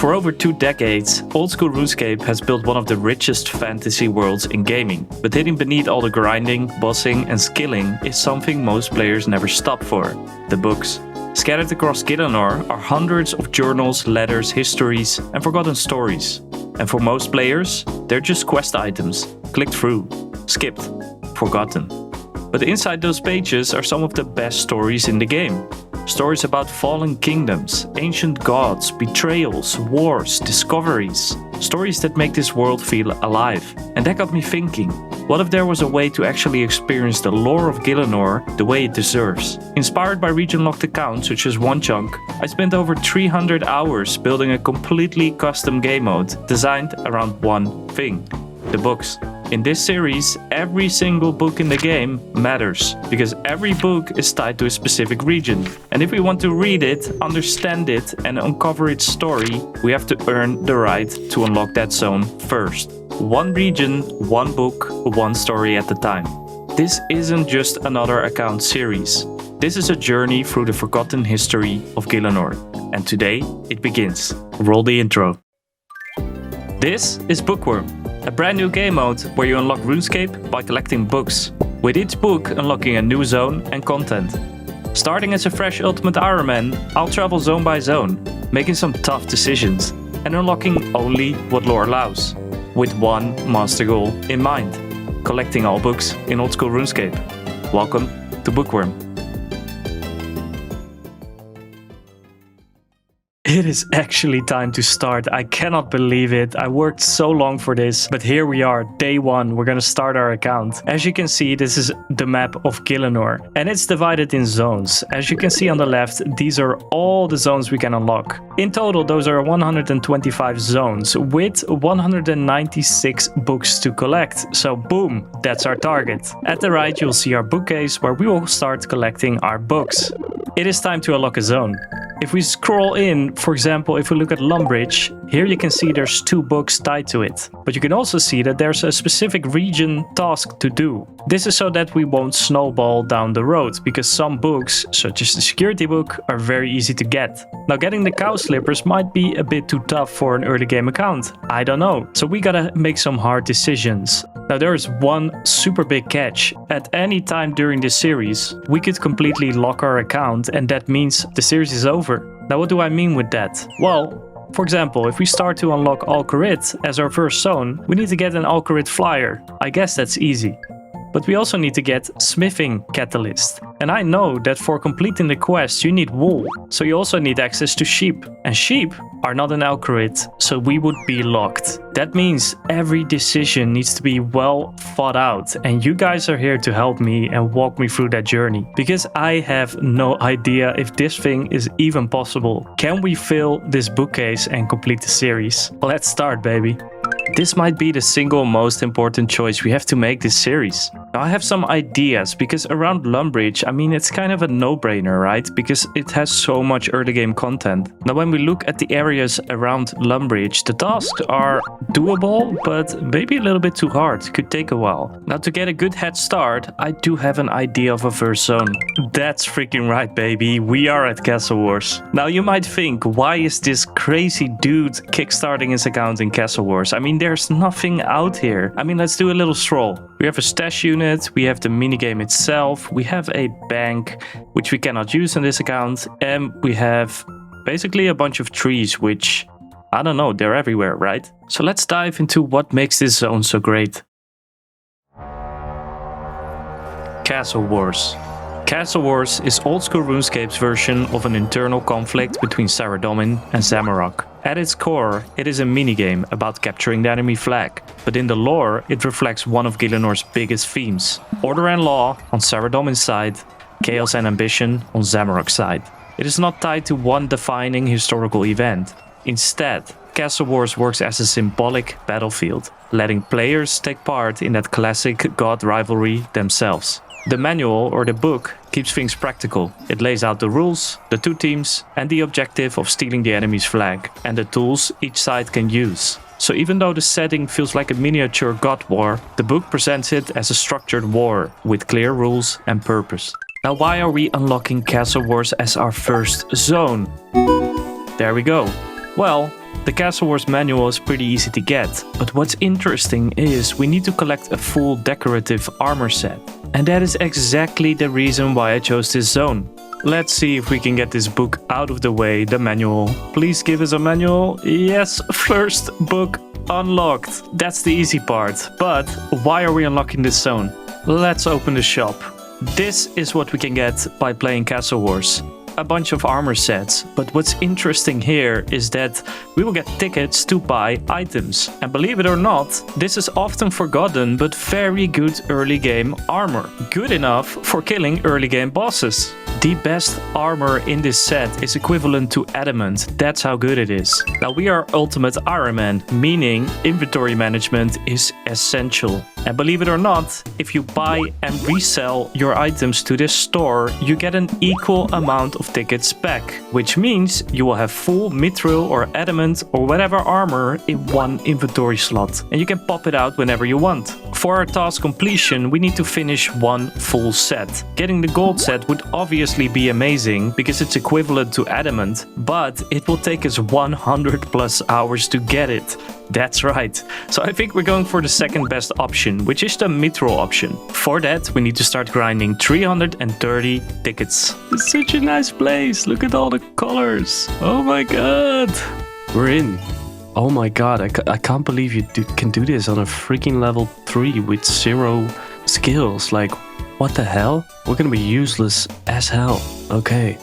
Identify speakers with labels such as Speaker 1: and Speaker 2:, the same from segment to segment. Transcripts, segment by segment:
Speaker 1: For over 2 decades, old-school Runescape has built one of the richest fantasy worlds in gaming. But hidden beneath all the grinding, bossing and skilling is something most players never stop for: the books. Scattered across Gielinor are hundreds of journals, letters, histories and forgotten stories. And for most players, they're just quest items, clicked through, skipped, forgotten. But inside those pages are some of the best stories in the game. Stories about fallen kingdoms, ancient gods, betrayals, wars, discoveries. Stories that make this world feel alive. And that got me thinking, what if there was a way to actually experience the lore of Gielinor the way it deserves? Inspired by region-locked accounts such as One Chunk, I spent over 300 hours building a completely custom game mode designed around one thing: the books. In this series, every single book in the game matters, because every book is tied to a specific region. And if we want to read it, understand it and uncover its story, we have to earn the right to unlock that zone first. One region, one book, one story at a time. This isn't just another account series. This is a journey through the forgotten history of Gielinor. And today, it begins. Roll the intro. This is Bookworm, a brand new game mode where you unlock RuneScape by collecting books, with each book unlocking a new zone and content. Starting as a fresh Ultimate Iron Man, I'll travel zone by zone, making some tough decisions, and unlocking only what lore allows, with one master goal in mind: collecting all books in old school RuneScape. Welcome to Bookworm. It is actually time to start. I cannot believe it. I worked so long for this, but here we are, day 1. We're gonna start our account. As you can see, this is the map of Gielinor, and it's divided in zones. As you can see on the left, these are all the zones we can unlock. In total, those are 125 zones with 196 books to collect. So boom, that's our target. At the right, you'll see our bookcase where we will start collecting our books. It is time to unlock a zone. If we scroll in, for example, if we look at Lumbridge, here you can see there's 2 books tied to it. But you can also see that there's a specific region task to do. This is so that we won't snowball down the road, because some books, such as the security book, are very easy to get. Now, getting the cow slippers might be a bit too tough for an early game account. I don't know. So we gotta make some hard decisions. Now, there is one super big catch. At any time during this series, we could completely lock our account, and that means the series is over. Now, what do I mean with that? Well, for example, if we start to unlock Al-Kharid as our first zone, we need to get an Al-Kharid flyer. I guess that's easy. But we also need to get smithing catalyst. And I know that for completing the quest you need wool, so you also need access to sheep. And sheep are not an Al-Kharid, so we would be locked. That means every decision needs to be well thought out, and you guys are here to help me and walk me through that journey. Because I have no idea if this thing is even possible. Can we fill this bookcase and complete the series? Let's start, baby. This might be the single most important choice we have to make this series. Now, I have some ideas, because around Lumbridge, I mean, it's kind of a no-brainer, right? Because it has so much early game content. Now, when we look at the areas around Lumbridge, the tasks are doable, but maybe a little bit too hard. Could take a while. Now, to get a good head start, I do have an idea of a first zone. That's freaking right, baby. We are at Castle Wars. Now, you might think, why is this crazy dude kickstarting his account in Castle Wars? I mean, there's nothing out here. I mean, let's do a little stroll. We have a stash unit, we have the minigame itself, we have a bank, which we cannot use in this account, and we have basically a bunch of trees, which, I don't know, they're everywhere, right? So let's dive into what makes this zone so great. Castle Wars. Castle Wars is old-school RuneScape's version of an internal conflict between Saradomin and Zamorak. At its core, it is a minigame about capturing the enemy flag, but in the lore, it reflects one of Gielinor's biggest themes: order and law on Saradomin's side, chaos and ambition on Zamorak's side. It is not tied to one defining historical event. Instead, Castle Wars works as a symbolic battlefield, letting players take part in that classic god rivalry themselves. The manual, or the book, keeps things practical. It lays out the rules, the 2 teams, and the objective of stealing the enemy's flag, and the tools each side can use. So even though the setting feels like a miniature god war, the book presents it as a structured war, with clear rules and purpose. Now, why are we unlocking Castle Wars as our first zone? There we go. Well, The Castle Wars manual is pretty easy to get, but what's interesting is we need to collect a full decorative armor set. And that is exactly the reason why I chose this zone. Let's see if we can get this book out of the way, the manual. Please give us a manual. Yes, first book unlocked. That's the easy part. But why are we unlocking this zone? Let's open the shop. This is what we can get by playing Castle Wars. A bunch of armor sets, but what's interesting here is that we will get tickets to buy items. And believe it or not, this is often forgotten but very good early game armor. Good enough for killing early game bosses. The best armor in this set is equivalent to adamant. That's how good it is. Now we are ultimate Iron Man, meaning inventory management is essential. And believe it or not, if you buy and resell your items to this store, you get an equal amount of tickets back, which means you will have full mithril or adamant or whatever armor in one inventory slot, and you can pop it out whenever you want. For our task completion, we need to finish one full set. Getting the gold set would obviously be amazing because it's equivalent to adamant, but it will take us 100 plus hours to get it. That's right. So I think we're going for the second best option, which is the mithril option. For that, we need to start grinding 330 tickets. It's such a nice place. Look at all the colors. Oh my god. We're in. Oh my god, I can't believe you can do this on a freaking level 3 with 0 skills. Like, what the hell? We're gonna be useless as hell. Okay.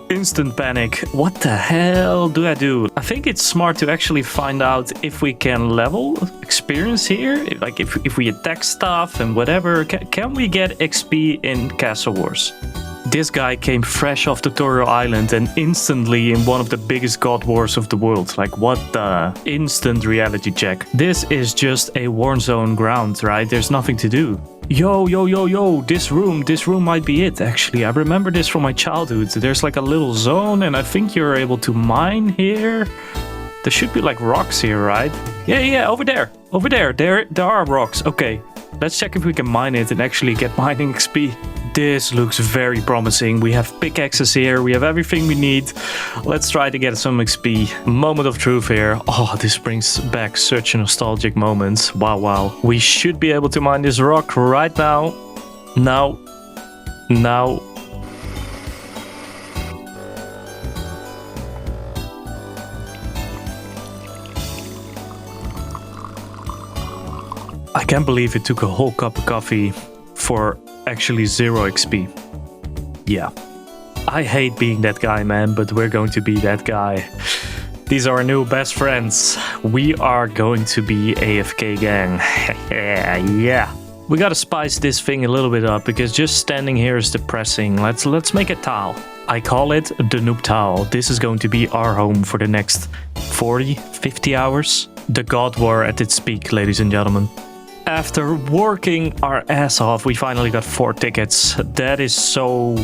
Speaker 1: Instant panic. What the hell do I do? I think it's smart to actually find out if we can level experience here. Like if we attack stuff and whatever. Can we get XP in Castle Wars? This guy came fresh off Tutorial Island and instantly in one of the biggest god wars of the world. Like what the? Instant reality check. This is just a war zone ground, right? There's nothing to do. Yo, this room might be it actually. I remember this from my childhood. There's like a little zone and I think you're able to mine here. There should be like rocks here, right? Yeah, over there. There are rocks. Okay, let's check if we can mine it and actually get mining XP. This looks very promising. We have pickaxes here. We have everything we need. Let's try to get some XP. Moment of truth here. Oh, this brings back such nostalgic moments. Wow. We should be able to mine this rock right now. Now. I can't believe it took a whole cup of coffee for actually 0 XP. Yeah. I hate being that guy, man, but we're going to be that guy. These are our new best friends. We are going to be AFK gang. Yeah. We gotta spice this thing a little bit up because just standing here is depressing. Let's make a towel. I call it the noob towel. This is going to be our home for the next 40, 50 hours. The God War at its peak, ladies and gentlemen. After working our ass off, we finally got 4 tickets. That is so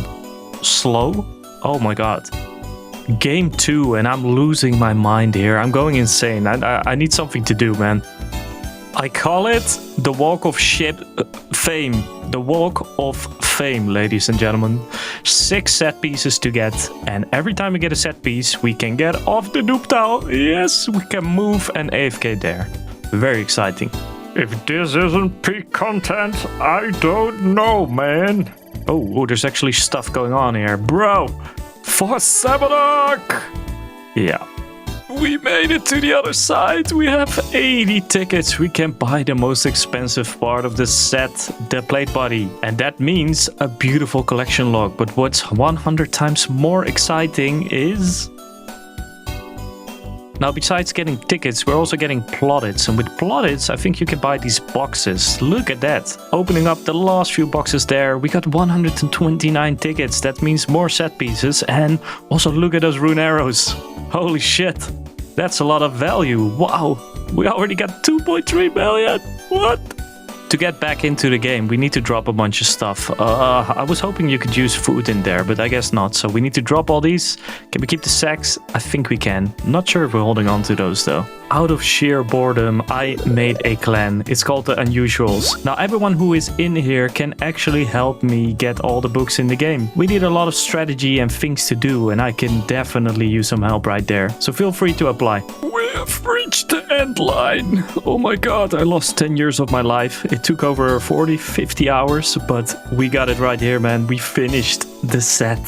Speaker 1: slow. Oh my god. Game 2 and I'm losing my mind here. I'm going insane. I need something to do, man. I call it the Walk of Fame. The Walk of Fame, ladies and gentlemen. 6 set pieces to get. And every time we get a set piece, we can get off the noob towel. Yes, we can move and AFK there. Very exciting. If this isn't peak content, I don't know, man. Oh, there's actually stuff going on here. Bro, for Sabadak! Yeah. We made it to the other side. We have 80 tickets. We can buy the most expensive part of the set, the plate body. And that means a beautiful collection log. But what's 100 times more exciting is... Now, besides getting tickets, we're also getting plaudits. And with plaudits, I think you can buy these boxes. Look at that. Opening up the last few boxes there, we got 129 tickets. That means more set pieces. And also look at those rune arrows. Holy shit. That's a lot of value. Wow. We already got 2.3 million. What? To get back into the game, we need to drop a bunch of stuff. I was hoping you could use food in there, but I guess not. So we need to drop all these. Can we keep the sacks? I think we can. Not sure if we're holding on to those though. Out of sheer boredom, I made a clan. It's called the Unusuals. Now everyone who is in here can actually help me get all the books in the game. We need a lot of strategy and things to do, and I can definitely use some help right there. So feel free to apply. We have reached the end line. Oh my god, I lost 10 years of my life. It took over 40, 50 hours, but we got it right here, man. We finished the set.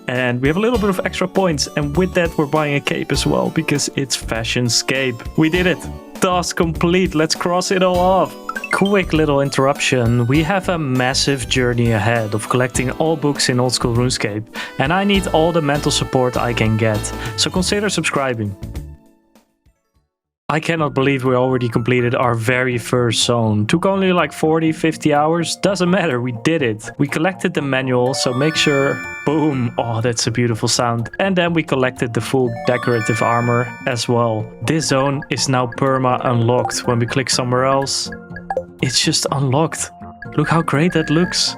Speaker 1: And we have a little bit of extra points. And with that, we're buying a cape as well, because it's Fashionscape. We did it. Task complete. Let's cross it all off. Quick little interruption. We have a massive journey ahead of collecting all books in old school RuneScape. And I need all the mental support I can get. So consider subscribing. I cannot believe we already completed our very first zone. Took only like 40, 50 hours. Doesn't matter, we did it. We collected the manual, so make sure... Boom! Oh, that's a beautiful sound. And then we collected the full decorative armor as well. This zone is now perma unlocked. When we click somewhere else, it's just unlocked. Look how great that looks.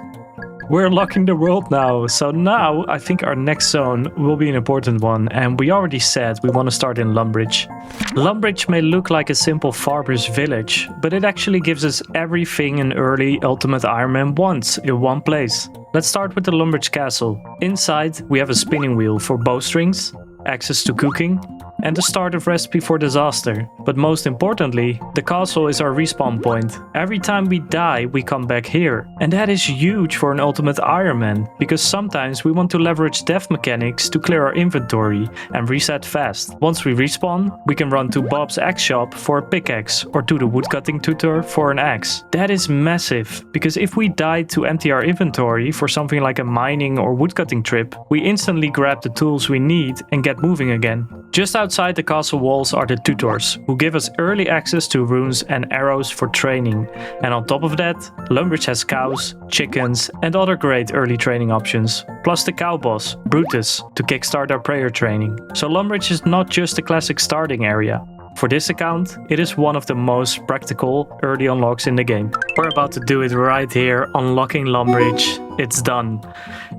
Speaker 1: We're unlocking the world now. So now I think our next zone will be an important one. And we already said we want to start in Lumbridge. Lumbridge may look like a simple farmer's village, but it actually gives us everything an early Ultimate Iron Man wants in one place. Let's start with the Lumbridge castle. Inside we have a spinning wheel for bowstrings, access to cooking, and the start of Recipe for Disaster. But most importantly, the castle is our respawn point. Every time we die, we come back here. And that is huge for an Ultimate Iron Man, because sometimes we want to leverage death mechanics to clear our inventory and reset fast. Once we respawn, we can run to Bob's axe shop for a pickaxe or to the woodcutting tutor for an axe. That is massive, because if we die to empty our inventory for something like a mining or woodcutting trip, we instantly grab the tools we need and get moving again. Just outside the castle walls are the tutors, who give us early access to runes and arrows for training. And on top of that, Lumbridge has cows, chickens and other great early training options. Plus the cow boss, Brutus, to kickstart our prayer training. So Lumbridge is not just a classic starting area. For this account, it is one of the most practical early unlocks in the game. We're about to do it right here, unlocking Lumbridge. It's done.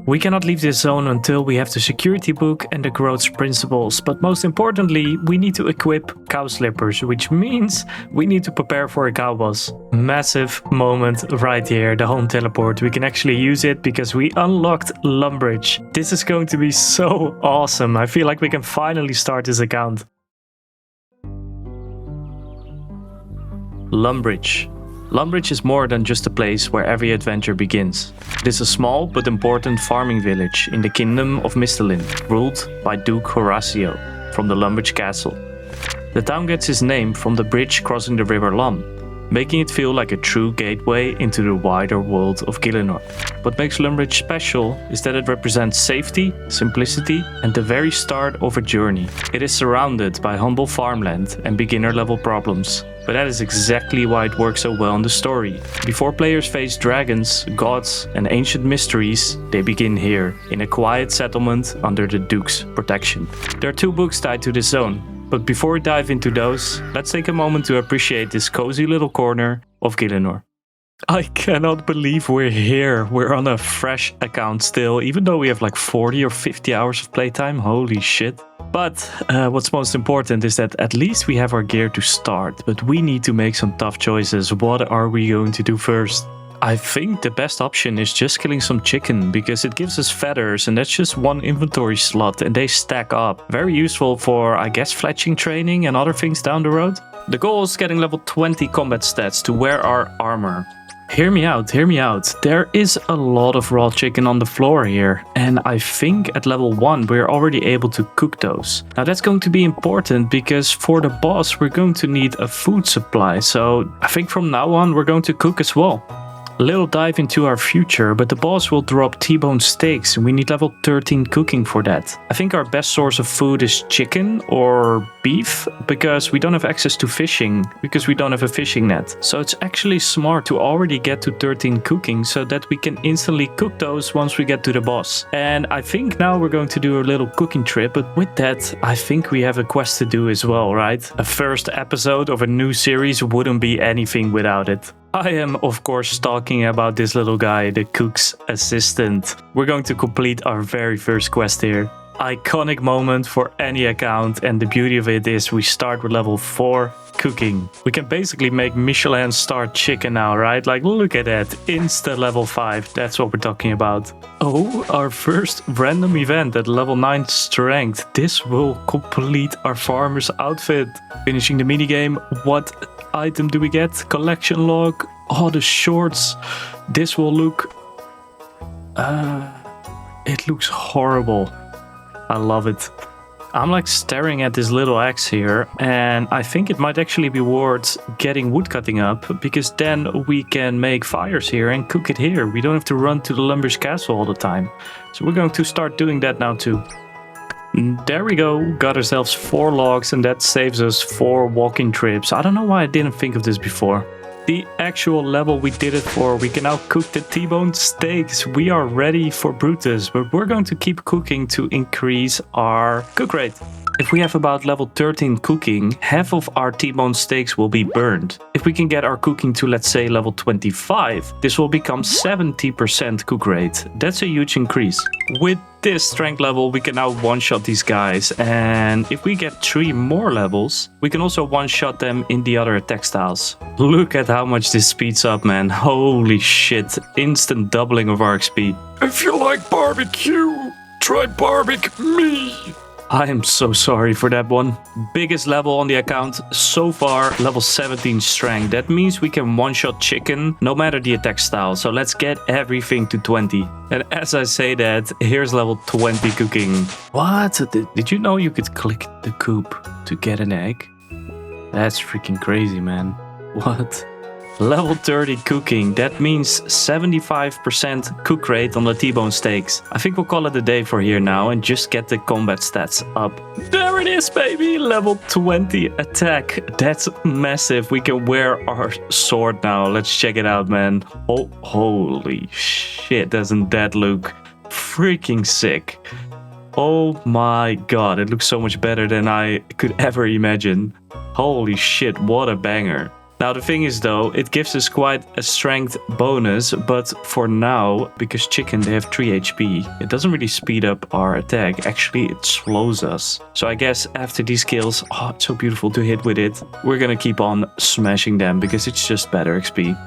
Speaker 1: We cannot leave this zone until we have the security book and the growth principles, but most importantly, we need to equip cow slippers, which means we need to prepare for a cow boss. Massive moment right here, the home teleport. We can actually use it because we unlocked Lumbridge. This is going to be so awesome. I feel like we can finally start this account. Lumbridge. Lumbridge is more than just a place where every adventure begins. It is a small but important farming village in the kingdom of Mistalin, ruled by Duke Horatio from the Lumbridge castle. The town gets its name from the bridge crossing the river Lum, making it feel like a true gateway into the wider world of Gielinor. What makes Lumbridge special is that it represents safety, simplicity, and the very start of a journey. It is surrounded by humble farmland and beginner-level problems, but that is exactly why it works so well in the story. Before players face dragons, gods, and ancient mysteries, they begin here, in a quiet settlement under the Duke's protection. There are 2 books tied to this zone. But before we dive into those, let's take a moment to appreciate this cozy little corner of Gielinor. I cannot believe we're here. We're on a fresh account still, even though we have like 40 or 50 hours of playtime. Holy shit. But what's most important is that at least we have our gear to start, but we need to make some tough choices. What are we going to do first? I think the best option is just killing some chicken, because it gives us feathers and that's just 1 inventory slot and they stack up. Very useful for, I guess, fletching training and other things down the road. The goal is getting level 20 combat stats to wear our armor. Hear me out, hear me out. There is a lot of raw chicken on the floor here, and I think at level 1 we're already able to cook those. Now that's going to be important because for the boss we're going to need a food supply, so I think from now on we're going to cook as well. A little dive into our future, but the boss will drop T-bone steaks and we need level 13 cooking for that. I think our best source of food is chicken or beef, because we don't have access to fishing, because we don't have a fishing net. So it's actually smart to already get to 13 cooking so that we can instantly cook those once we get to the boss. And I think now we're going to do a little cooking trip, but with that I think we have a quest to do as well, right? A first episode of a new series wouldn't be anything without it. I am, of course, talking about this little guy, the cook's assistant. We're going to complete our very first quest here. Iconic moment for any account, and the beauty of it is we start with level 4, cooking. We can basically make Michelin star chicken now, right? Like, look at that, insta level 5, that's what we're talking about. Oh, our first random event at level 9 strength. This will complete our farmer's outfit. Finishing the minigame, what item do we get? Collection log. Oh, the shorts. This will look... it looks horrible. I love it. I'm like staring at this little axe here, and I think it might actually be worth getting wood cutting up, because then we can make fires here and cook it here. We don't have to run to the Lumbridge castle all the time. So we're going to start doing that now too. There we go, got ourselves 4 logs, and that saves us 4 walking trips. I don't know why I didn't think of this before. The actual level we did it for, we can now cook the T-bone steaks. We are ready for Brutus, but we're going to keep cooking to increase our cook rate. If we have about level 13 cooking, half of our T-bone steaks will be burned. If we can get our cooking to, let's say, level 25, this will become 70% cook rate. That's a huge increase. With this strength level, we can now one-shot these guys, and if we get 3 more levels, we can also one-shot them in the other attack styles. Look at how much this speeds up, man. Holy shit, instant doubling of our XP.
Speaker 2: If you like barbecue, try barbec me.
Speaker 1: I am so sorry for that one. Biggest level on the account so far, level 17 strength. That means we can one-shot chicken no matter the attack style. So let's get everything to 20. And as I say that, here's level 20 cooking. What? Did you know you could click the coop to get an egg? That's freaking crazy, man. What? Level 30 cooking, that means 75% cook rate on the T-bone steaks. I think we'll call it a day for here now and just get the combat stats up. There it is, baby! Level 20 attack. That's massive. We can wear our sword now. Let's check it out, man. Oh, holy shit, doesn't that look freaking sick? Oh my god, it looks so much better than I could ever imagine. Holy shit, what a banger. Now the thing is though, it gives us quite a strength bonus, but for now, because chicken they have 3 HP, it doesn't really speed up our attack, actually it slows us. So I guess after these kills, oh it's so beautiful to hit with it, we're gonna keep on smashing them because it's just better XP.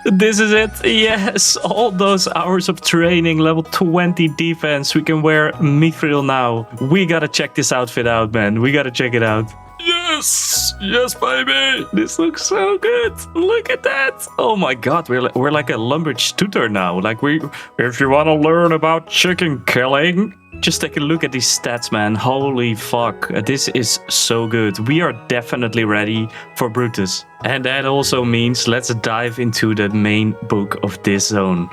Speaker 1: This is it, yes, all those hours of training, level 20 defense, we can wear mithril now. We gotta check this outfit out, man, we gotta check it out.
Speaker 2: Yes, baby.
Speaker 1: This looks so good. Look at that. Oh my god, we're like a Lumbridge tutor now. Like if you want to learn about chicken killing, just take a look at these stats, man. Holy fuck, this is so good. We are definitely ready for Brutus. And that also means let's dive into the main book of this zone.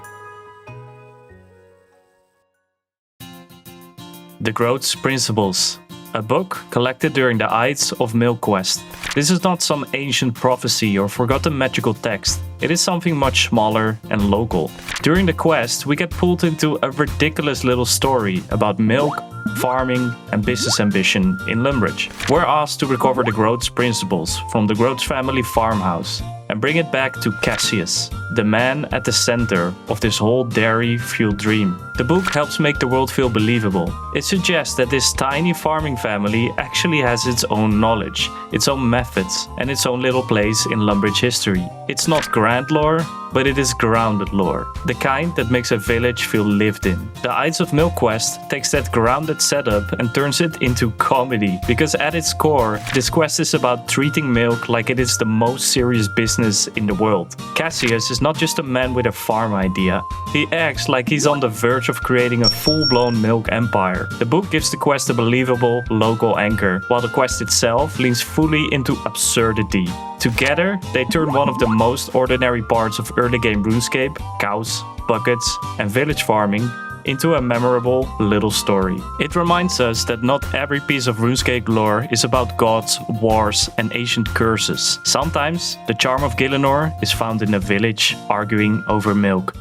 Speaker 1: The Growth's Principles. A book collected during the Ides of Milk quest. This is not some ancient prophecy or forgotten magical text. It is something much smaller and local. During the quest, we get pulled into a ridiculous little story about milk, farming, and business ambition in Lumbridge. We're asked to recover the Growth's Principles from the Growth family farmhouse and bring it back to Cassius, the man at the center of this whole dairy-fueled dream. The book helps make the world feel believable. It suggests that this tiny farming family actually has its own knowledge, its own methods, and its own little place in Lumbridge history. It's not grand lore, but it is grounded lore, the kind that makes a village feel lived in. The Ides of Milk quest takes that grounded setup and turns it into comedy, because at its core, this quest is about treating milk like it is the most serious business in the world. Cassius is not just a man with a farm idea, he acts like he's on the verge of creating a full-blown milk empire. The book gives the quest a believable local anchor, while the quest itself leans fully into absurdity. Together, they turn one of the most ordinary parts of early game RuneScape, cows, buckets, and village farming, into a memorable little story. It reminds us that not every piece of RuneScape lore is about gods, wars, and ancient curses. Sometimes, the charm of Gielinor is found in a village arguing over milk.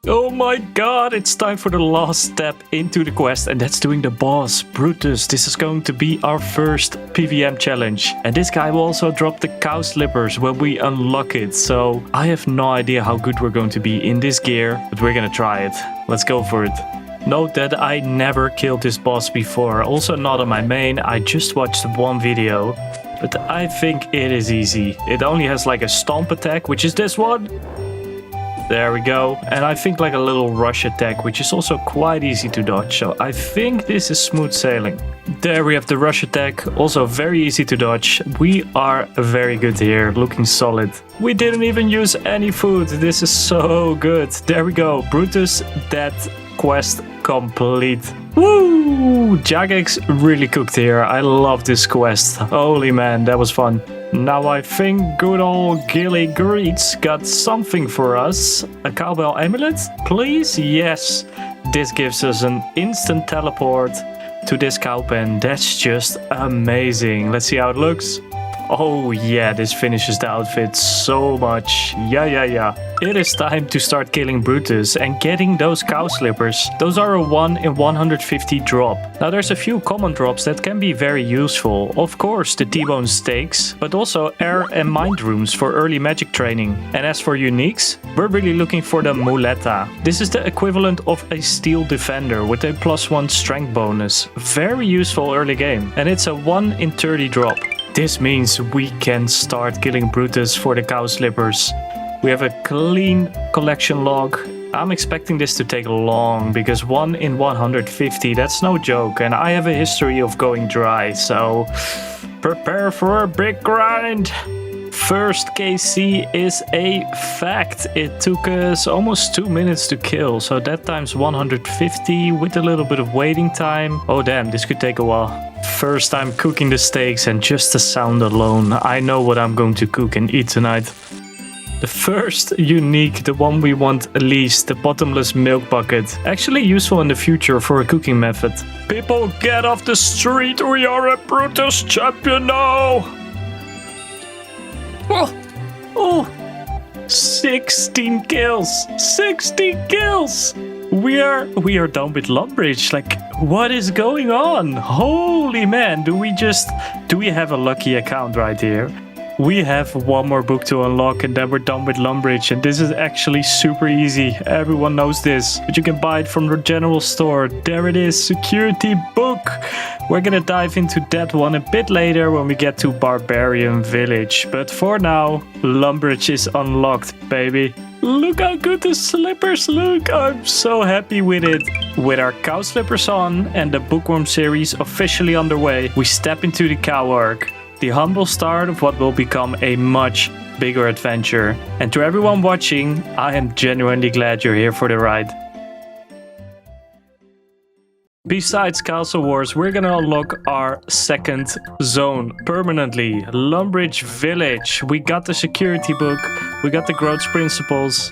Speaker 1: Oh my god, it's time for the last step into the quest, and that's doing the boss, Brutus. This is going to be our first PVM challenge. And this guy will also drop the cow slippers when we unlock it. So I have no idea how good we're going to be in this gear, but we're gonna try it. Let's go for it. Note that I never killed this boss before, also not on my main. I just watched one video, but I think it is easy. It only has like a stomp attack, which is this one. There we go. And I think like a little rush attack, which is also quite easy to dodge. So I think this is smooth sailing. There we have the rush attack, also very easy to dodge. We are very good here, looking solid. We didn't even use any food. This is so good. There we go. Brutus, that quest complete. Woo! Jagex really cooked here. I love this quest. Holy man, that was fun. Now I think good old Gielinor got something for us. A cowbell amulet, please? Yes. This gives us an instant teleport to this cow pen. That's just amazing. Let's see how it looks. Oh yeah, this finishes the outfit so much. Yeah. It is time to start killing Brutus and getting those cow slippers. Those are a 1 in 150 drop. Now there's a few common drops that can be very useful. Of course the T-bone steaks, but also air and mind rooms for early magic training. And as for uniques, we're really looking for the muleta. This is the equivalent of a steel defender with a +1 strength bonus. Very useful early game. And it's a 1 in 30 drop. This means we can start killing Brutus for the cow slippers. We have a clean collection log. I'm expecting this to take long because 1 in 150, that's no joke. And I have a history of going dry, so prepare for a big grind. First KC is a fact. It took us almost 2 minutes to kill, so that times 150 with a little bit of waiting time. Oh damn, this could take a while. First time cooking the steaks, and just the sound alone, I know what I'm going to cook and eat tonight. The first unique, the one we want least, the bottomless milk bucket. Actually useful in the future for a cooking method. People, get off the street, we are a Brutus champion now! Oh, 16 kills! 16 kills! We are done with Lumbridge. Like, what is going on? Holy man, do we have a lucky account right here? We have one more book to unlock and then we're done with Lumbridge, and this is actually super easy. Everyone knows this, but you can buy it from the general store. There it is, security book. We're gonna dive into that one a bit later when we get to Barbarian Village. But for now, Lumbridge is unlocked, baby. Look how good the slippers look. I'm so happy with it. With our cow slippers on and the Bookworm series officially underway, we step into the cow arc. The humble start of what will become a much bigger adventure. And to everyone watching, I am genuinely glad you're here for the ride. Besides Castle Wars, we're gonna unlock our second zone permanently. Lumbridge Village. We got the security book, we got the growth principles,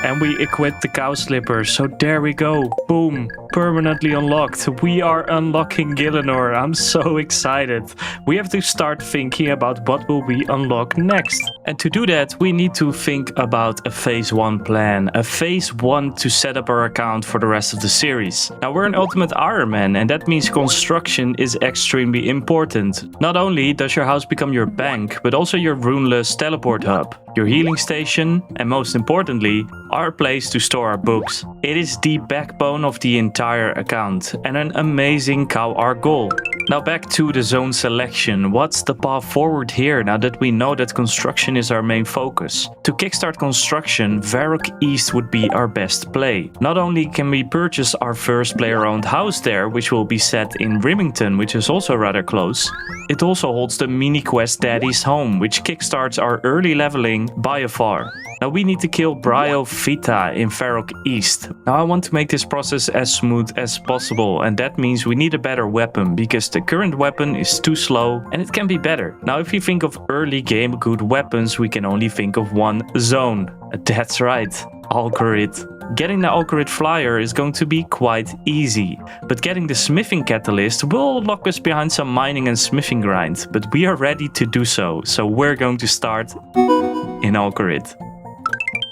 Speaker 1: and we equipped the cow slippers. So there we go. Boom. Permanently unlocked. We are unlocking Gielinor. I'm so excited. We have to start thinking about what will we unlock next. And to do that, we need to think about a phase 1 plan. A phase 1 to set up our account for the rest of the series. Now we're an ultimate Iron Man, and that means construction is extremely important. Not only does your house become your bank, but also your runeless teleport hub, your healing station, and most importantly, our place to store our books. It is the backbone of the entire account and an amazing cow arc goal. Now back to the zone selection. What's the path forward here now that we know that construction is our main focus? To kickstart construction, Varrock East would be our best play. Not only can we purchase our first player-owned house there, which will be set in Rimington, which is also rather close, it also holds the mini quest Daddy's Home, which kickstarts our early leveling by a far. Now we need to kill Bryophyta in Varrock East. Now I want to make this process as smooth as possible, and that means we need a better weapon because the current weapon is too slow and it can be better. Now if you think of early game good weapons, we can only think of one zone. That's right, Al-Kharid. Getting the Al-Kharid flyer is going to be quite easy, but getting the smithing catalyst will lock us behind some mining and smithing grind, but we are ready to do so, so we're going to start in Al-Kharid.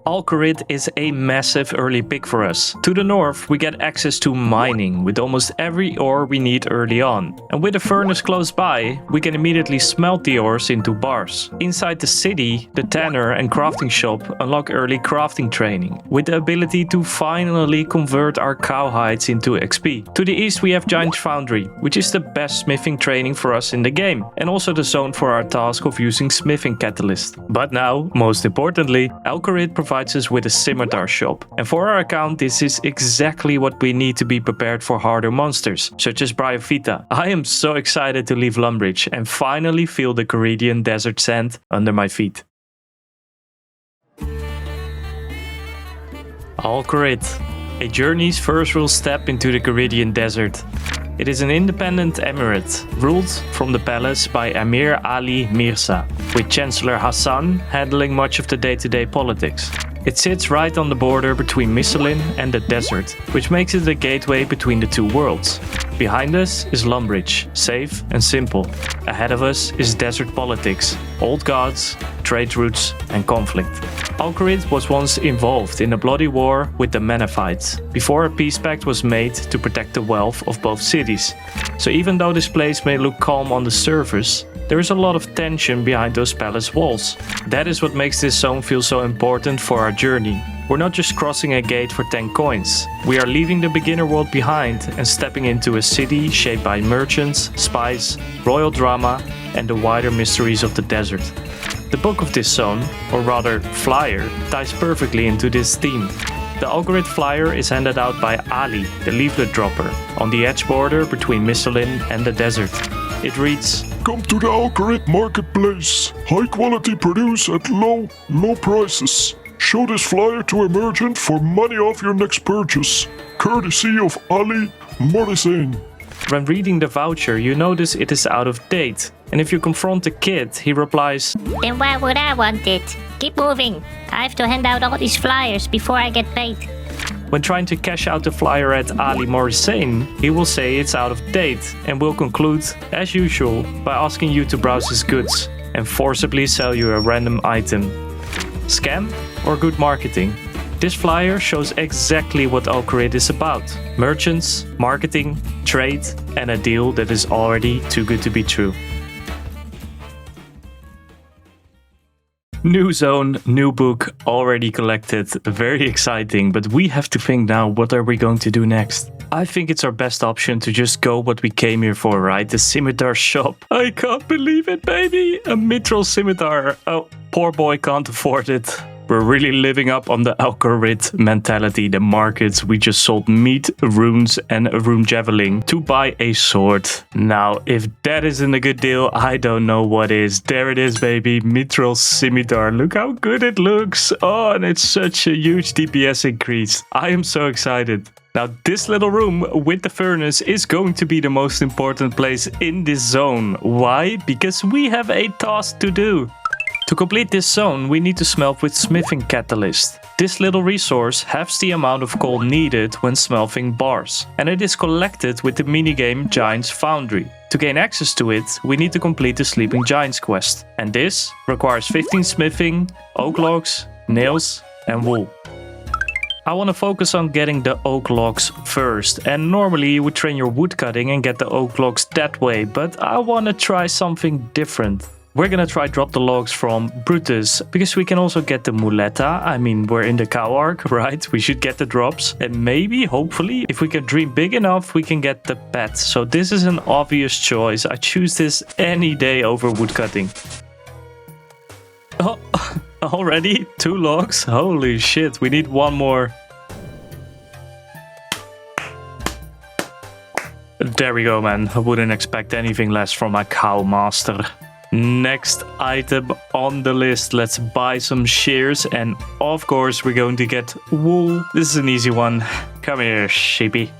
Speaker 1: Al-Kharid is a massive early pick for us. To the north, we get access to mining with almost every ore we need early on. And with a furnace close by, we can immediately smelt the ores into bars. Inside the city, the tanner and crafting shop unlock early crafting training, with the ability to finally convert our cowhides into XP. To the east, we have Giant Foundry, which is the best smithing training for us in the game, and also the zone for our task of using smithing catalyst. But now, most importantly, Al-Kharid provides us with a scimitar shop. And for our account, this is exactly what we need to be prepared for harder monsters, such as Bryophyta. I am so excited to leave Lumbridge and finally feel the Kharidian desert sand under my feet. Al-Kharid, a journey's first real step into the Kharidian desert. It is an independent emirate, ruled from the palace by Amir Ali Mirza, with Chancellor Hassan handling much of the day-to-day politics. It sits right on the border between Misselin and the desert, which makes it a gateway between the two worlds. Behind us is Lumbridge, safe and simple. Ahead of us is desert politics, old gods, trade routes and conflict. Al-Kharid was once involved in a bloody war with the Menaphites, before a peace pact was made to protect the wealth of both cities. So even though this place may look calm on the surface, there is a lot of tension behind those palace walls. That is what makes this zone feel so important for our journey. We're not just crossing a gate for 10 coins. We are leaving the beginner world behind and stepping into a city shaped by merchants, spies, royal drama, and the wider mysteries of the desert. The book of this zone, or rather flyer, ties perfectly into this theme. The Al-Kharid flyer is handed out by Ali, the leaflet dropper, on the edge border between Misselin and the desert. It reads,
Speaker 2: Come to the Al-Kharid marketplace. High quality produce at low prices. Show this flyer to a merchant for money off your next purchase. Courtesy of Ali Morrisane.
Speaker 1: When reading the voucher, you notice it is out of date. And if you confront the kid, he replies,
Speaker 3: Then why would I want it? Keep moving. I have to hand out all these flyers before I get paid.
Speaker 1: When trying to cash out the flyer at Ali Morrisane, he will say it's out of date and will conclude, as usual, by asking you to browse his goods and forcibly sell you a random item. Scam or good marketing? This flyer shows exactly what Al-Kharid is about. Merchants, marketing, trade, and a deal that is already too good to be true. New zone, new book, already collected. Very exciting, but we have to think now, what are we going to do next? I think it's our best option to just go what we came here for, right? The scimitar shop. I can't believe it, baby! A mithril scimitar. Oh, poor boy can't afford it. We're really living up on the Al-Kharid mentality. The markets, we just sold meat, runes, and a rune javelin to buy a sword. Now, if that isn't a good deal, I don't know what is. There it is, baby. Mithril scimitar. Look how good it looks. Oh, and it's such a huge DPS increase. I am so excited. Now, this little room with the furnace is going to be the most important place in this zone. Why? Because we have a task to do. To complete this zone, we need to smelt with smithing catalyst. This little resource halves the amount of coal needed when smelting bars, and it is collected with the minigame Giant's Foundry. To gain access to it, we need to complete the Sleeping Giants quest, and this requires 15 smithing, oak logs, nails, and wool. I want to focus on getting the oak logs first, and normally you would train your wood cutting and get the oak logs that way, but I want to try something different. We're gonna try drop the logs from Brutus, because we can also get the muleta. I mean, we're in the cow arc, right? We should get the drops. And maybe, hopefully, if we can dream big enough, we can get the pet. So this is an obvious choice. I choose this any day over woodcutting. Oh, already? 2 logs? Holy shit, we need one more. There we go, man. I wouldn't expect anything less from my cow master. Next item on the list, let's buy some shears, and of course we're going to get wool. This is an easy one. Come here, sheepy.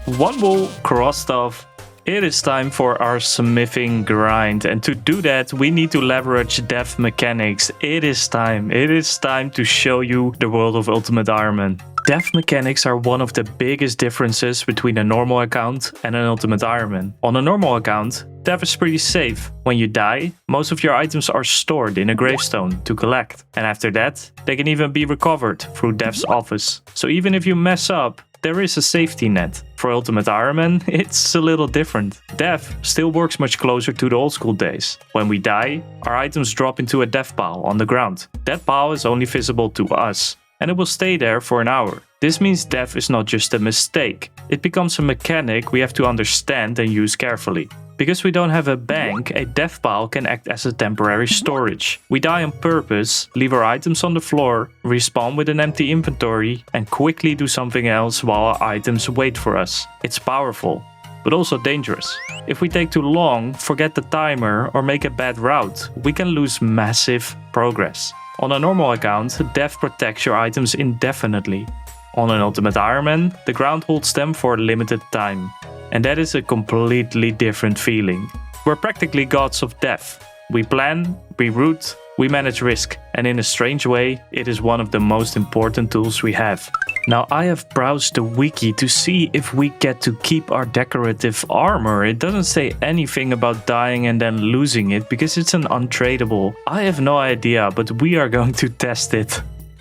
Speaker 1: 1 wool crossed off. It is time for our smithing grind, and to do that we need to leverage depth mechanics. It is time to show you the world of Ultimate Iron Man. Death mechanics are one of the biggest differences between a normal account and an Ultimate Ironman. On a normal account, death is pretty safe. When you die, most of your items are stored in a gravestone to collect. And after that, they can even be recovered through Death's office. So even if you mess up, there is a safety net. For Ultimate Ironman, it's a little different. Death still works much closer to the old school days. When we die, our items drop into a death pile on the ground. That pile is only visible to us, and it will stay there for an hour. This means death is not just a mistake. It becomes a mechanic we have to understand and use carefully. Because we don't have a bank, a death pile can act as a temporary storage. We die on purpose, leave our items on the floor, respawn with an empty inventory, and quickly do something else while our items wait for us. It's powerful, but also dangerous. If we take too long, forget the timer, or make a bad route, we can lose massive progress. On a normal account, death protects your items indefinitely. On an Ultimate Ironman, the ground holds them for a limited time. And that is a completely different feeling. We're practically gods of death. We plan, we route, we manage risk, and in a strange way, it is one of the most important tools we have. Now, I have browsed the wiki to see if we get to keep our decorative armor. It doesn't say anything about dying and then losing it because it's an untradeable. I have no idea, but we are going to test it.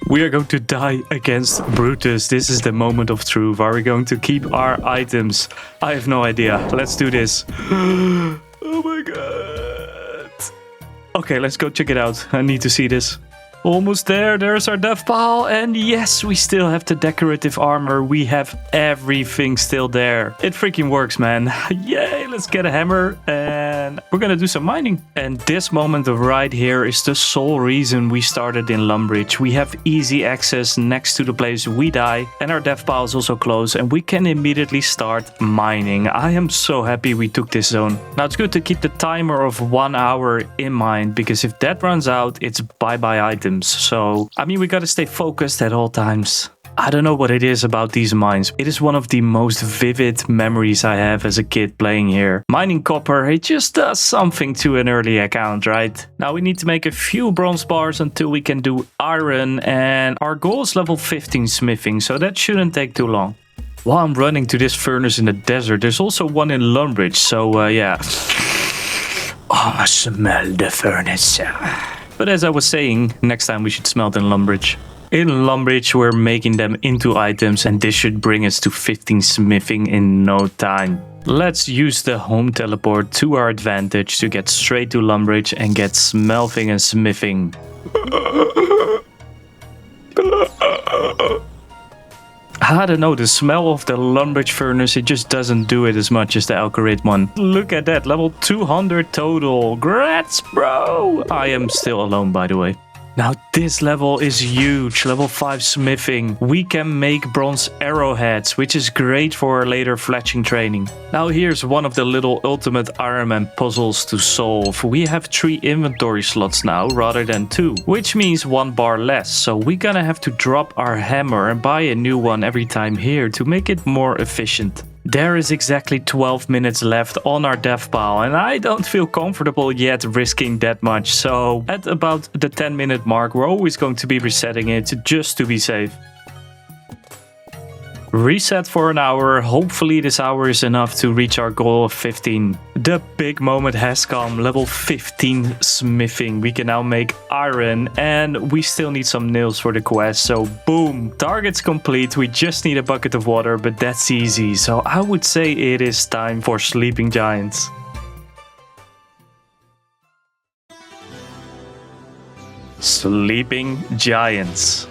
Speaker 1: We are going to die against Brutus. This is the moment of truth. Are we going to keep our items? I have no idea. Let's do this. Oh my god. Okay, let's go check it out. I need to see this. Almost there. There's our death pile. And yes, we still have the decorative armor. We have everything still there. It freaking works, man. Yay, let's get a hammer and we're gonna do some mining. And this moment right here is the sole reason we started in Lumbridge. We have easy access next to the place we die, and our death pile is also close, and we can immediately start mining. I am so happy we took this zone. Now it's good to keep the timer of 1 hour in mind, because if that runs out, it's bye-bye items. So, I mean, we gotta stay focused at all times. I don't know what it is about these mines. It is one of the most vivid memories I have as a kid playing here. Mining copper, it just does something to an early account, right? Now we need to make a few bronze bars until we can do iron, and our goal is level 15 smithing, so that shouldn't take too long. While I'm running to this furnace in the desert, there's also one in Lumbridge, so yeah. Oh, I smell the furnace. But as I was saying, next time we should smelt in Lumbridge. In Lumbridge, we're making them into items, and this should bring us to 15 smithing in no time. Let's use the home teleport to our advantage to get straight to Lumbridge and get smelting and smithing. I don't know, the smell of the Lumbridge furnace, it just doesn't do it as much as the Al-Kharid one. Look at that, level 200 total. Grats, bro! I am still alone, by the way. Now this level is huge, level 5 smithing. We can make bronze arrowheads, which is great for our later fletching training. Now here's one of the little Ultimate Ironman puzzles to solve. We have 3 inventory slots now rather than 2, which means 1 bar less. So we're gonna have to drop our hammer and buy a new one every time here to make it more efficient. There is exactly 12 minutes left on our death pile, and I don't feel comfortable yet risking that much. So at about the 10-minute mark, we're always going to be resetting it just to be safe. Reset for an hour. Hopefully this hour is enough to reach our goal of 15. The big moment has come. Level 15 smithing. We can now make iron, and we still need some nails for the quest. So boom, target's complete. We just need a bucket of water, but that's easy. So I would say it is time for sleeping giants. Sleeping giants.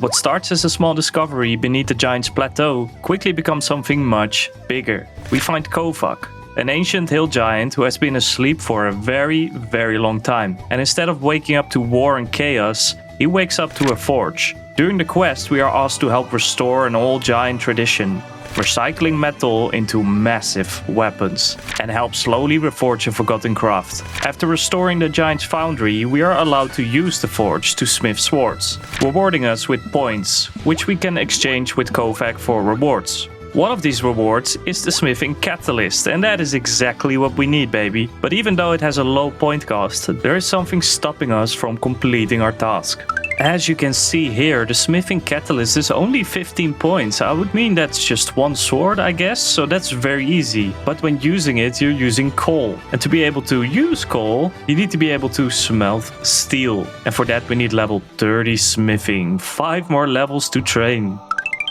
Speaker 1: What starts as a small discovery beneath the giant's plateau quickly becomes something much bigger. We find Kovak, an ancient hill giant who has been asleep for a very, very long time. And instead of waking up to war and chaos, he wakes up to a forge. During the quest, we are asked to help restore an old giant tradition, recycling metal into massive weapons, and help slowly reforge a forgotten craft. After restoring the giant's foundry, we are allowed to use the forge to smith swords, rewarding us with points, which we can exchange with Kovak for rewards. One of these rewards is the smithing catalyst, and that is exactly what we need, baby. But even though it has a low point cost, there is something stopping us from completing our task. As you can see here, the smithing catalyst is only 15 points. I would mean that's just one sword, I guess, so that's very easy. But when using it, you're using coal. And to be able to use coal, you need to be able to smelt steel. And for that we need level 30 smithing, 5 more levels to train.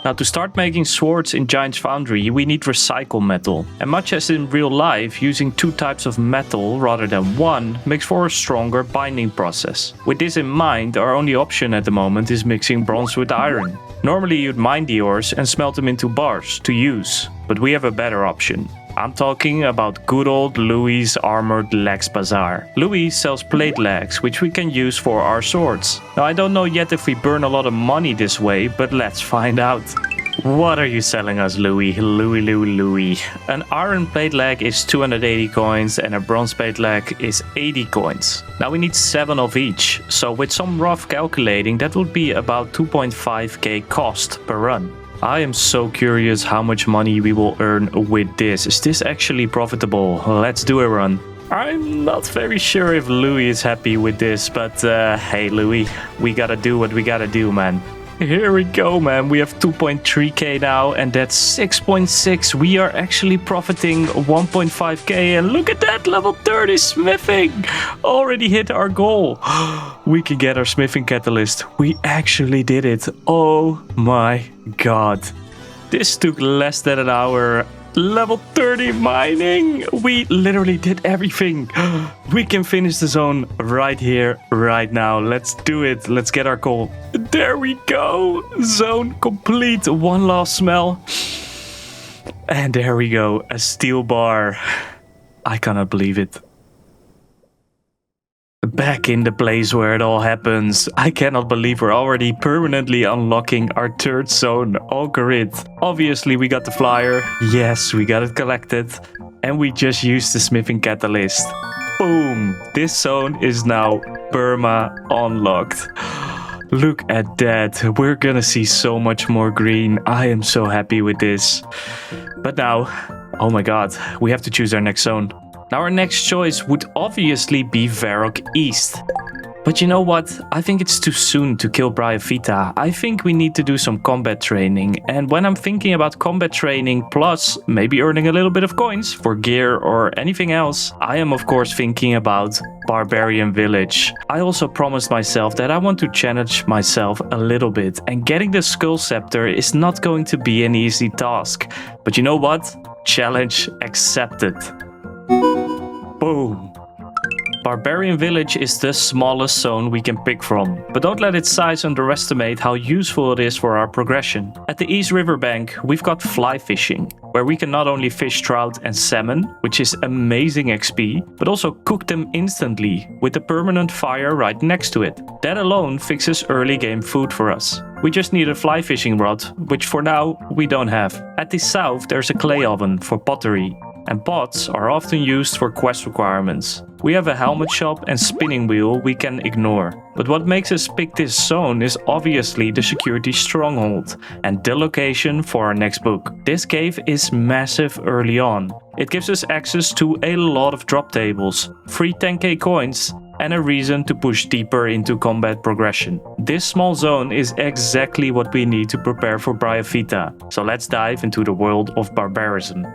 Speaker 1: Now, to start making swords in Giant's Foundry, we need recycle metal. And much as in real life, using 2 types of metal rather than 1 makes for a stronger binding process. With this in mind, our only option at the moment is mixing bronze with iron. Normally you'd mine the ores and smelt them into bars to use, but we have a better option. I'm talking about good old Louis' Armored Legs Bazaar. Louis sells plate legs, which we can use for our swords. Now, I don't know yet if we burn a lot of money this way, but let's find out. What are you selling us, Louis? Louis. An iron plate leg is 280 coins and a bronze plate leg is 80 coins. Now we need 7 of each, so with some rough calculating, that would be about 2.5k cost per run. I am so curious how much money we will earn with this. Is this actually profitable? Let's do a run. I'm not very sure if Louis is happy with this, but hey Louis, we gotta do what we gotta do, man. Here we go, man. We have 2.3k now, and that's 6.6. We are actually profiting 1.5k, and look at that, level 30 smithing. Already hit our goal. We can get our smithing catalyst. We actually did it. Oh my god. This took less than an hour. Level 30 mining. We literally did everything. We can finish the zone right here, right now. Let's do it. Let's get our goal. There we go. Zone complete. One last smell. And there we go. A steel bar. I cannot believe it. Back in the place where it all happens. I cannot believe we're already permanently unlocking our 3rd zone, Al-Kharid. Obviously we got the flyer, yes, we got it collected, and we just used the smithing catalyst. Boom! This zone is now perma unlocked. Look at that, we're gonna see so much more green. I am so happy with this. But now, oh my god, we have to choose our next zone. Now our next choice would obviously be Varrock East. But you know what? I think it's too soon to kill Bryophyta. I think we need to do some combat training. And when I'm thinking about combat training plus maybe earning a little bit of coins for gear or anything else, I am of course thinking about Barbarian Village. I also promised myself that I want to challenge myself a little bit. And getting the Skull Scepter is not going to be an easy task. But you know what? Challenge accepted. Boom. Barbarian Village is the smallest zone we can pick from, but don't let its size underestimate how useful it is for our progression. At the East River bank, we've got fly fishing, where we can not only fish trout and salmon, which is amazing XP, but also cook them instantly with a permanent fire right next to it. That alone fixes early game food for us. We just need a fly fishing rod, which for now we don't have. At the south, there's a clay oven for pottery, and pots are often used for quest requirements. We have a helmet shop and spinning wheel we can ignore. But what makes us pick this zone is obviously the security stronghold and the location for our next book. This cave is massive early on. It gives us access to a lot of drop tables, free 10k coins, and a reason to push deeper into combat progression. This small zone is exactly what we need to prepare for Bryophyta. So let's dive into the world of barbarism.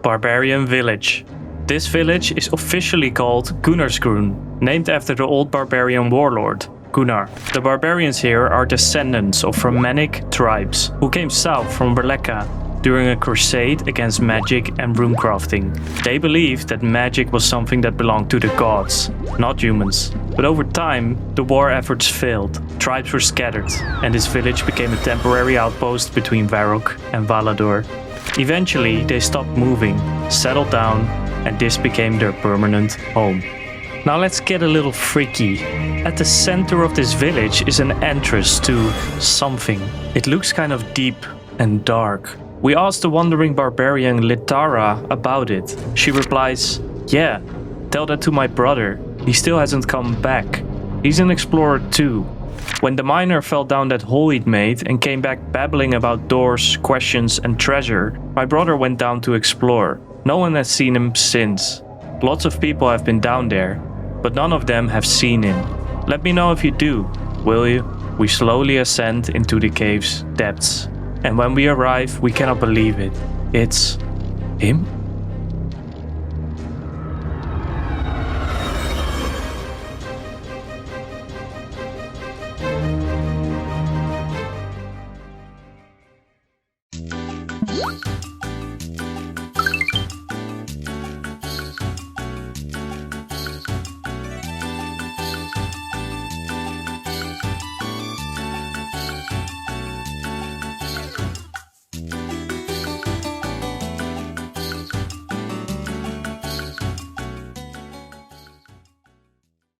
Speaker 1: Barbarian Village. This village is officially called Gunnarskroon, named after the old barbarian warlord, Gunnar. The barbarians here are descendants of Romanic tribes who came south from Berlecca during a crusade against magic and runecrafting. They believed that magic was something that belonged to the gods, not humans. But over time, the war efforts failed, tribes were scattered, and this village became a temporary outpost between Varrock and Valador. Eventually, they stopped moving, settled down, and this became their permanent home. Now let's get a little freaky. At the center of this village is an entrance to something. It looks kind of deep and dark. We asked the wandering barbarian Litara about it. She replies, "Yeah, tell that to my brother. He still hasn't come back. He's an explorer too." When the miner fell down that hole he'd made and came back babbling about doors, questions and treasure, my brother went down to explore. No one has seen him since. Lots of people have been down there. but none of them have seen him. Let me know if you do, will you? We slowly ascend into the cave's depths, and when we arrive, we cannot believe it. It's him?